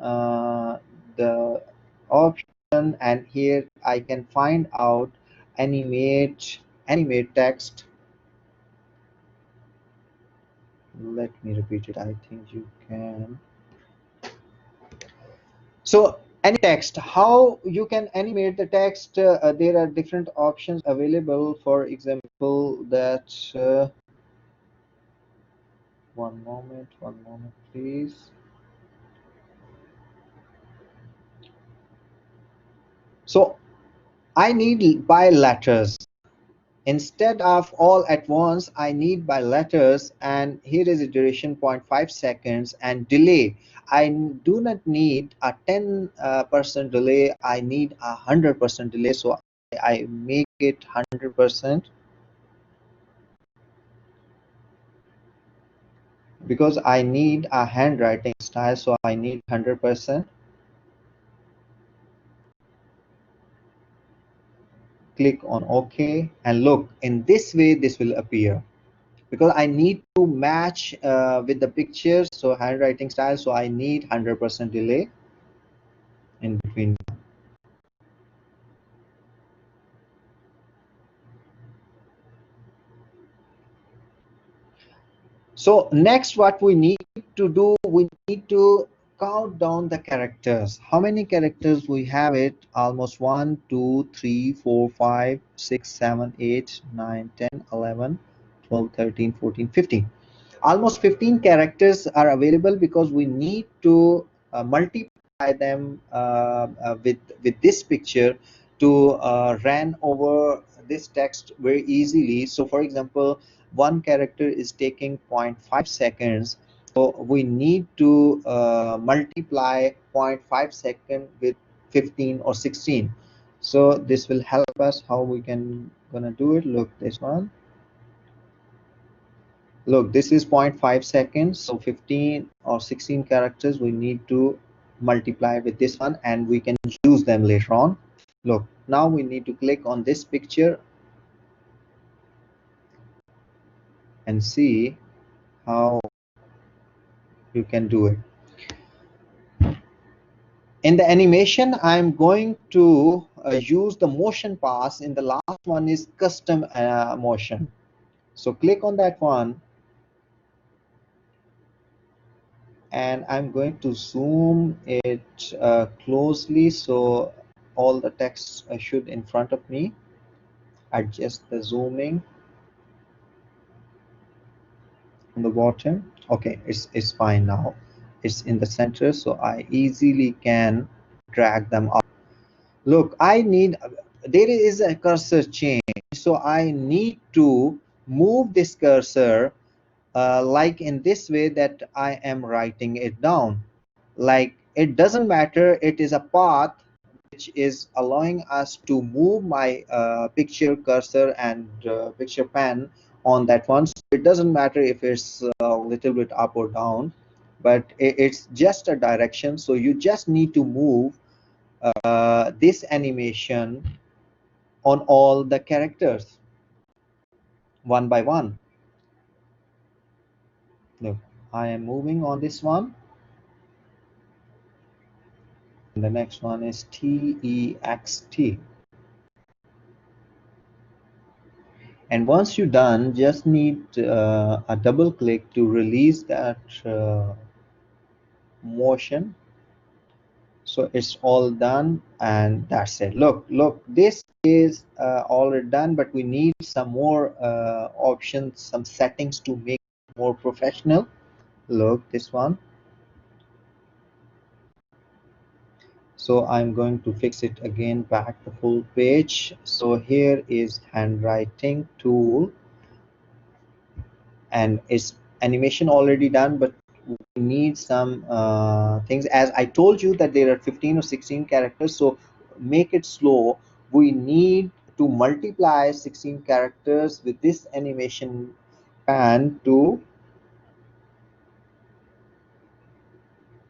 the option, and here I can find out animate text. Let me repeat it. I think you can. So any text, how you can animate the text, there are different options available. For example, that one moment please. So I need by letters. Instead of all at once, I need by letters, and here is a duration 0.5 seconds, and delay. I do not need a 10% delay. I need 100% delay. So I make it 100% because I need a handwriting style. So I need 100%. Click on OK, and look, in this way, this will appear. Because I need to match with the picture, so handwriting style, so I need 100% delay in between. So next, what we need to do, we need to count down the characters. How many characters we have? It almost 1 2 3 4 5 6 7 8 9 10 11 12 13 14 15. Almost 15 characters are available, because we need to multiply them with this picture to run over this text very easily. So for example, one character is taking 0.5 seconds, so we need to multiply 0.5 second with 15 or 16. So this will help us. How we can gonna do it? Look, this one. Look, this is 0.5 seconds, so 15 or 16 characters we need to multiply with this one, and we can use them later on. Look, now we need to click on this picture and see how you can do it. In the animation, I'm going to use the motion pass. In the last one is custom motion. So click on that one, and I'm going to zoom it closely, so all the text should in front of me. Adjust the zooming on the bottom. Okay, it's fine now. It's in the center, so I easily can drag them up. Look, I need, there is a cursor change, so I need to move this cursor like in this way, that I am writing it down. Like, it doesn't matter, it is a path which is allowing us to move my picture cursor and picture pen on that one. So it doesn't matter if it's a little bit up or down, but it's just a direction. So you just need to move this animation on all the characters one by one. Look, I am moving on this one. And the next one is TEXT. And once you're done, just need a double click to release that motion. So it's all done, and that's it. Look, this is already done, but we need some more options, some settings to make it more professional. Look, this one. So I'm going to fix it again back the full page. So here is handwriting tool, and it's animation already done, but we need some things. As I told you that there are 15 or 16 characters, so make it slow. We need to multiply 16 characters with this animation pan to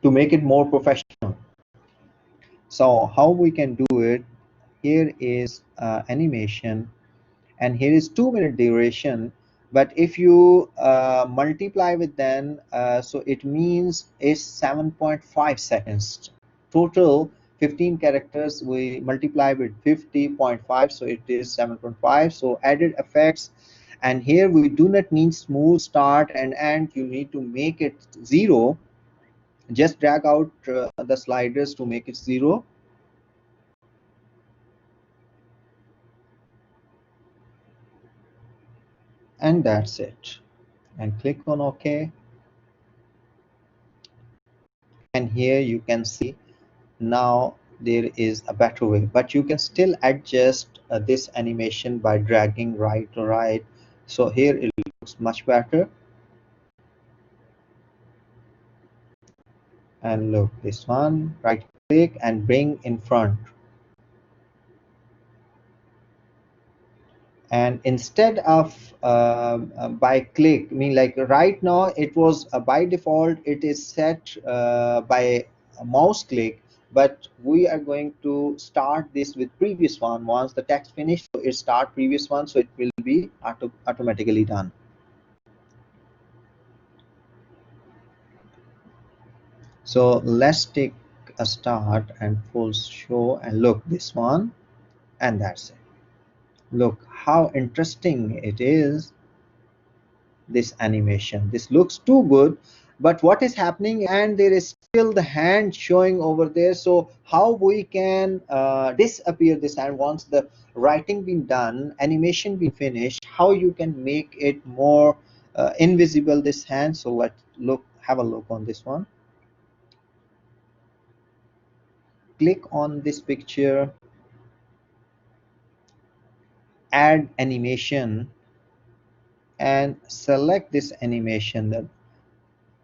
make it more professional. So how we can do it? Here is animation, and here is 2 minute duration. But if you multiply with then, so it means is 7.5 seconds total. 15 characters we multiply with 50.5, so it is 7.5. So added effects, and here we do not need smooth start and end. You need to make it 0. Just drag out the sliders to make it 0, and that's it. And click on OK. And here you can see now there is a better way, but you can still adjust this animation by dragging right to right. So here it looks much better. And look, this one, right click and bring in front. And instead of by click, I mean, like right now it was by default it is set by a mouse click, but we are going to start this with previous one. Once the text finished, so it start previous one, so it will be automatically done. So let's take a start and full show, and look, this one, and that's it. Look how interesting it is, this animation. This looks too good, but what is happening, and there is still the hand showing over there. So how we can disappear this hand once the writing been done, animation been finished, how you can make it more invisible, this hand. So let's look, have a look on this one. Click on this picture, add animation, and select this animation. That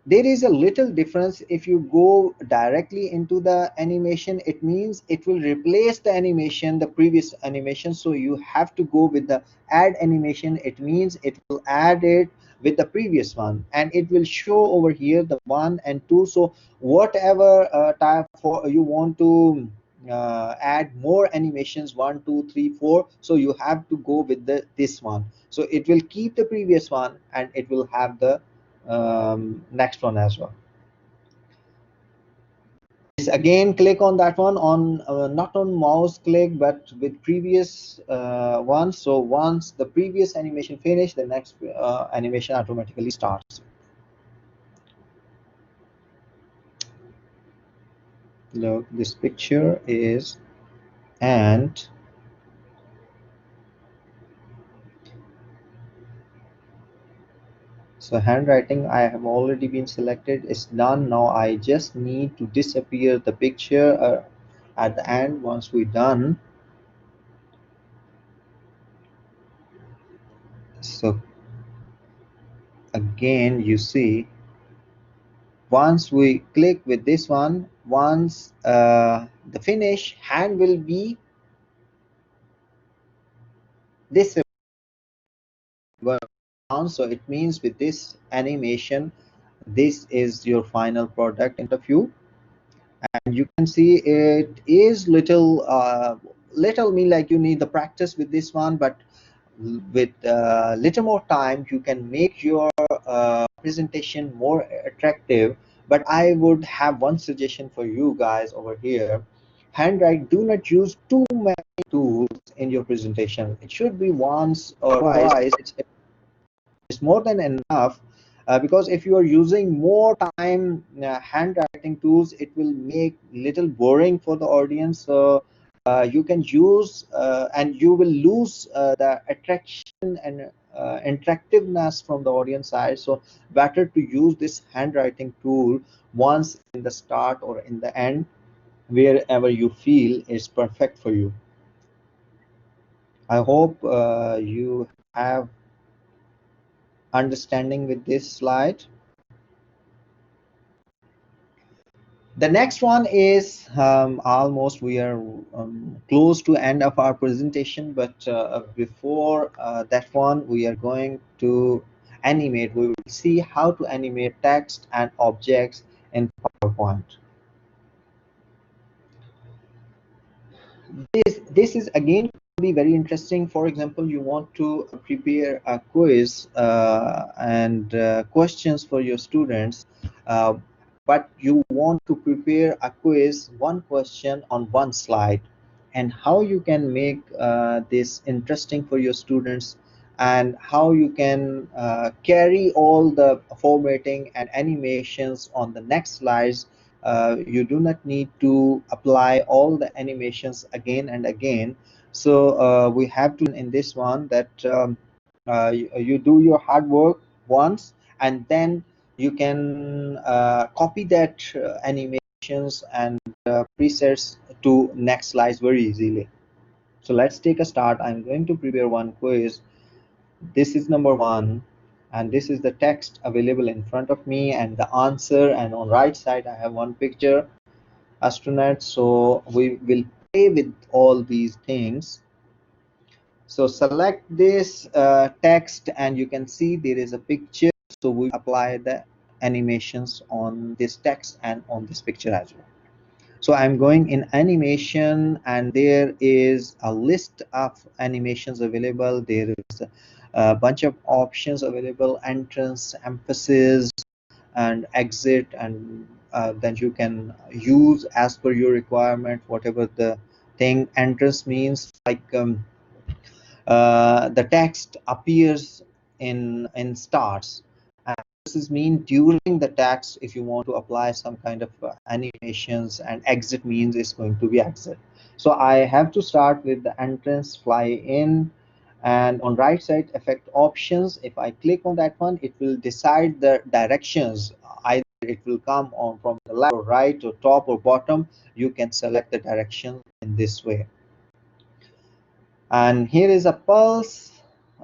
there is a little difference. If you go directly into the animation, it means it will replace the animation, the previous animation. So you have to go with the add animation. It means it will add it with the previous one, and it will show over here the 1 and 2. So whatever type for you want to add more animations, 1, 2, 3, 4, so you have to go with the this one. So it will keep the previous one, and it will have the next one as well. Yes, again click on that one on not on mouse click, but with previous one. So once the previous animation finished, the next animation automatically starts. Look, this picture is, and so handwriting I have already been selected, it's done. Now I just need to disappear the picture at the end. Once we're done, so again you see, once we click with this one, once the finish, hand will be this going down. So it means with this animation, this is your final product interview. And you can see it is little mean like you need the practice with this one, but with little more time you can make your presentation more attractive. But I would have one suggestion for you guys over here. Handwrite, do not use too many tools in your presentation. It should be once or twice. It's more than enough, because if you are using more time handwriting tools, it will make little boring for the audience. So you can use and you will lose the attraction and interactiveness from the audience side. So better to use this handwriting tool once in the start or in the end, wherever you feel is perfect for you. I hope you have understanding with this slide. The next one is almost we are close to end of our presentation, but before that one, we are going to animate. We will see how to animate text and objects in PowerPoint. This is again be very interesting. For example, you want to prepare a quiz and questions for your students, uh, but you want to prepare a quiz, one question on one slide, and how you can make this interesting for your students, and how you can carry all the formatting and animations on the next slides. You do not need to apply all the animations again and again. So we have to in this one that you do your hard work once, and then you can copy that animations and presets to next slides very easily. So let's take a start. I'm going to prepare one quiz. This is number one, and this is the text available in front of me and the answer, and on right side I have one picture, astronaut. So we will play with all these things. So select this text, and you can see there is a picture. So we apply the animations on this text and on this picture as well. So I'm going in animation, and there is a list of animations available. There is a bunch of options available: entrance, emphasis, and exit, and then you can use as per your requirement whatever the thing. Entrance means like the text appears in stars, and this is mean during the text if you want to apply some kind of animations, and exit means it's going to be exit. So I have to start with the entrance, fly in, and on right side effect options, if I click on that one, it will decide the directions. Either it will come on from the left or right or top or bottom. You can select the direction in this way. And here is a pulse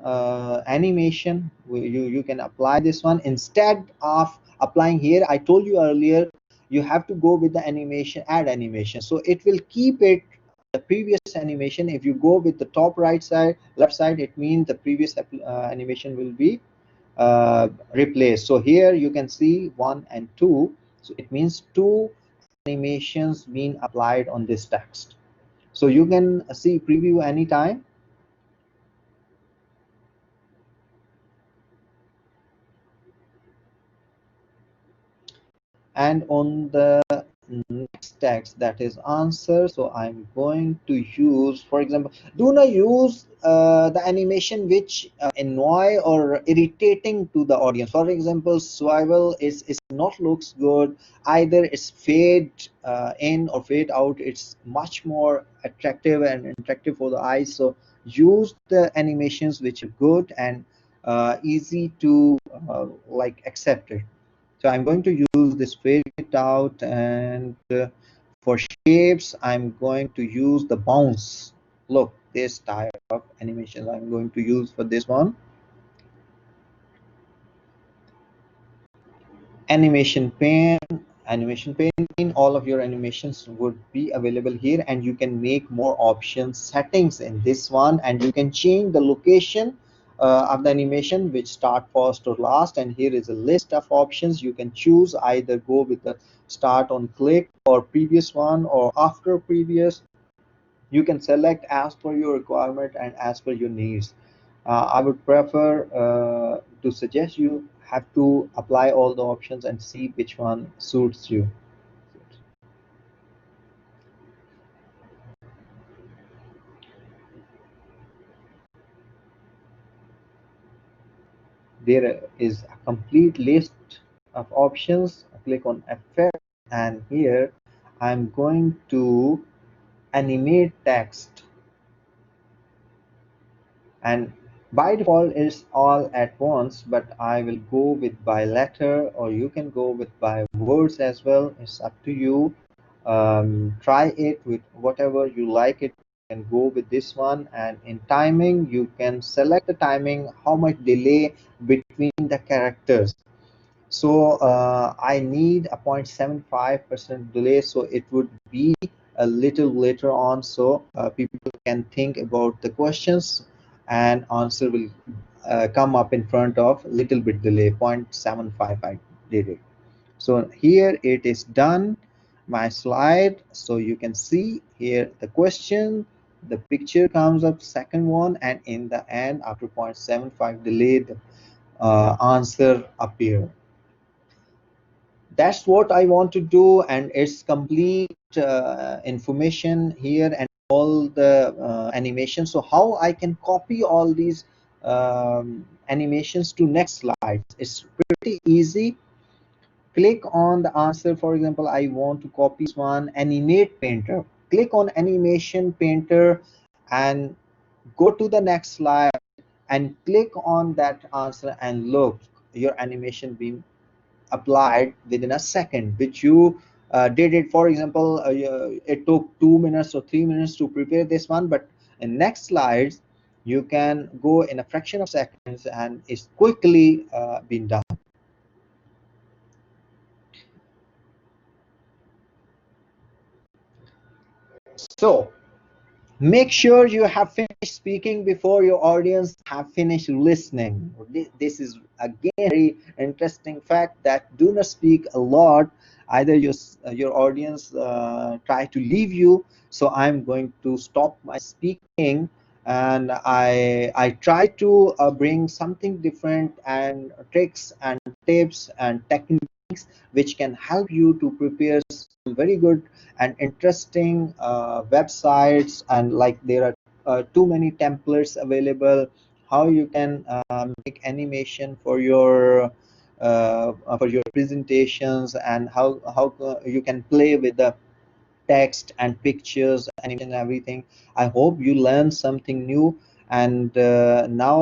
animation. You can apply this one instead of applying here. I told you earlier you have to go with the animation, add animation, so it will keep it the previous animation. If you go with the top right side, left side, it means the previous animation will be replaced. So here you can see 1 and 2, so it means 2 animations being applied on this text. So you can see preview anytime. And on the next text, that is answer, so I'm going to use, for example, do not use the animation which annoy or irritating to the audience. For example, swivel is not looks good, either it's fade in or fade out. It's much more attractive and interactive for the eyes. So use the animations which are good and easy to like accept it. So I'm going to use this fade it out, and for shapes, I'm going to use the bounce. Look, this type of animations I'm going to use for this one. Animation pane, all of your animations would be available here, and you can make more options settings in this one, and you can change the location of the animation, which start first or last. And here is a list of options. You can choose either go with the start on click or previous one or after previous. You can select as per your requirement and as per your needs. I would prefer to suggest you have to apply all the options and see which one suits you. there is a complete list of options. Click on effect, and here I'm going to animate text, and by default it's all at once, but I will go with by letter, or you can go with by words as well. It's up to you. Try it with whatever you like it, and go with this one. And in timing, you can select the timing, how much delay between the characters. So I need a 0.75% delay, so it would be a little later on, so people can think about the questions, and answer will come up in front of little bit delay. 0.75 I did it. So here it is done, my slide. So you can see here the question, the picture comes up, second one, and in the end, after 0.75 delay, the answer appear. That's what I want to do, and it's complete information here and all the animation. So how I can copy all these animations to next slide? It's pretty easy. Click on the answer. For example, I want to copy this one, animate painter. Click on animation painter and go to the next slide and click on that answer, and look, your animation being applied within a second, which you did it. For example, it took 2 minutes or 3 minutes to prepare this one, but in next slides you can go in a fraction of seconds, and it's quickly been done. So make sure you have finished speaking before your audience have finished listening. This is again very interesting fact, that do not speak a lot, either your audience try to leave you. So I'm going to stop my speaking, and I try to bring something different, and tricks and tips and techniques which can help you to prepare some very good and interesting websites. And like there are too many templates available, how you can make animation for your presentations, and how you can play with the text and pictures, animation, and everything. I hope you learned something new, and now